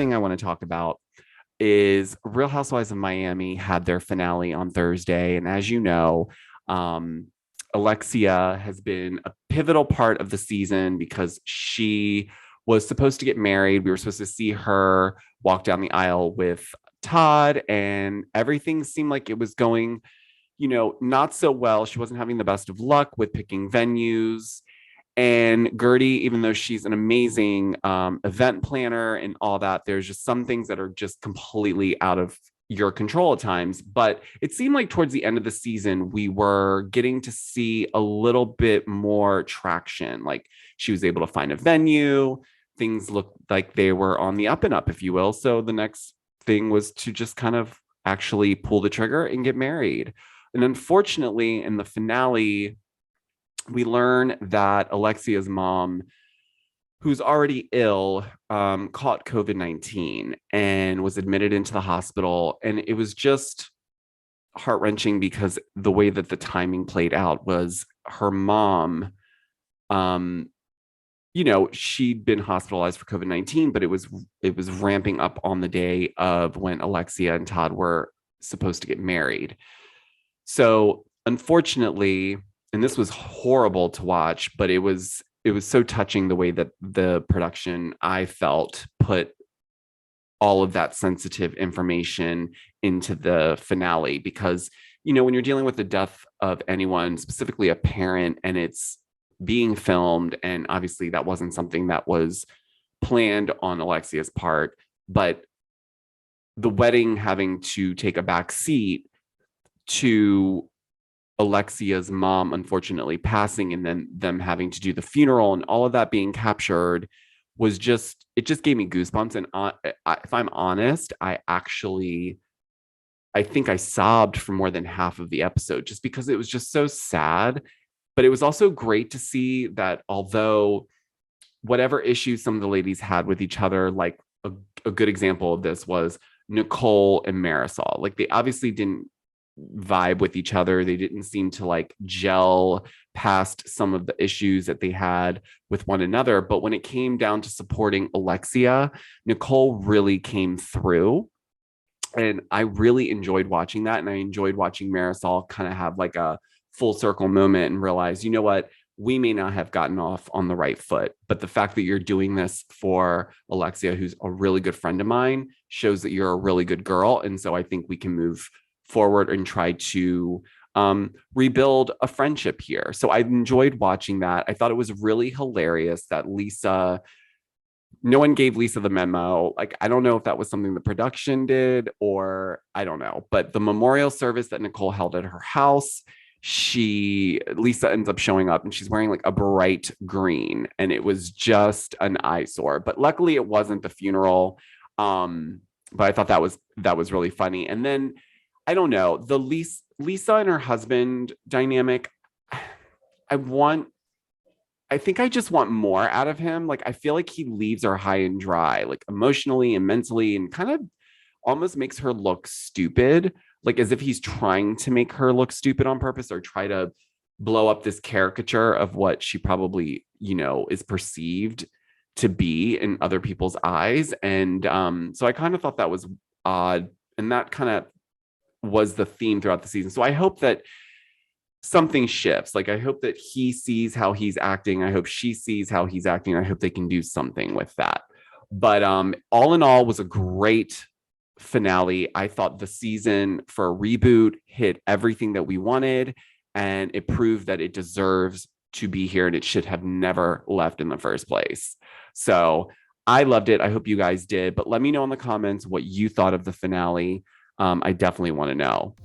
thing I want to talk about is Real Housewives of Miami had their finale on Thursday. And as you know, um, Alexia has been a pivotal part of the season because she was supposed to get married. We were supposed to see her walk down the aisle with Todd, and everything seemed like it was going, not so well. She wasn't having the best of luck with picking venues. And Gertie, even though she's an amazing event planner and all that, there's just some things that are just completely out of your control at times. But it seemed like towards the end of the season, we were getting to see a little bit more traction. Like she was able to find a venue, things looked like they were on the up and up, if you will. So the next thing was to just kind of actually pull the trigger and get married. And unfortunately, in the finale, we learn that Alexia's mom, who's already ill, caught COVID-19 and was admitted into the hospital. And it was just heart wrenching because the way that the timing played out was her mom, she'd been hospitalized for COVID-19, but it was ramping up on the day of when Alexia and Todd were supposed to get married. So unfortunately, and this was horrible to watch, but it was so touching the way that the production, I felt, put all of that sensitive information into the finale. Because when you're dealing with the death of anyone, specifically a parent, and it's being filmed, and obviously that wasn't something that was planned on Alexia's part, but the wedding having to take a back seat to Alexia's mom unfortunately passing, and then them having to do the funeral and all of that being captured was just, it just gave me goosebumps. And if I'm honest, I think I sobbed for more than half of the episode just because it was just so sad. But it was also great to see that although whatever issues some of the ladies had with each other, like a good example of this was Nicole and Marisol. Like they obviously didn't vibe with each other. They didn't seem to like gel past some of the issues that they had with one another. But when it came down to supporting Alexia, Nicole really came through. And I really enjoyed watching that. And I enjoyed watching Marisol kind of have like a full circle moment and realize, you know what? We may not have gotten off on the right foot, but the fact that you're doing this for Alexia, who's a really good friend of mine, shows that you're a really good girl. And so I think we can move forward and try to rebuild a friendship here. So I enjoyed watching that. I thought it was really hilarious that no one gave Lisa the memo. Like, I don't know if that was something the production did or I don't know, but the memorial service that Nicole held at her house, Lisa ends up showing up and she's wearing like a bright green, and it was just an eyesore. But luckily it wasn't the funeral. But I thought that was really funny. And then I don't know, the Lisa and her husband dynamic. I think I just want more out of him. Like, I feel like he leaves her high and dry, like emotionally and mentally, and kind of almost makes her look stupid, like as if he's trying to make her look stupid on purpose or try to blow up this caricature of what she probably, is perceived to be in other people's eyes. And so I kind of thought that was odd. And that kind of was the theme throughout the season. So I hope that something shifts. Like, I hope that he sees how he's acting. I hope she sees how he's acting. I hope they can do something with that. But all in all, was a great finale. I thought the season for a reboot hit everything that we wanted, and it proved that it deserves to be here and it should have never left in the first place. So I loved it. I hope you guys did. But let me know in the comments what you thought of the finale. I definitely want to know.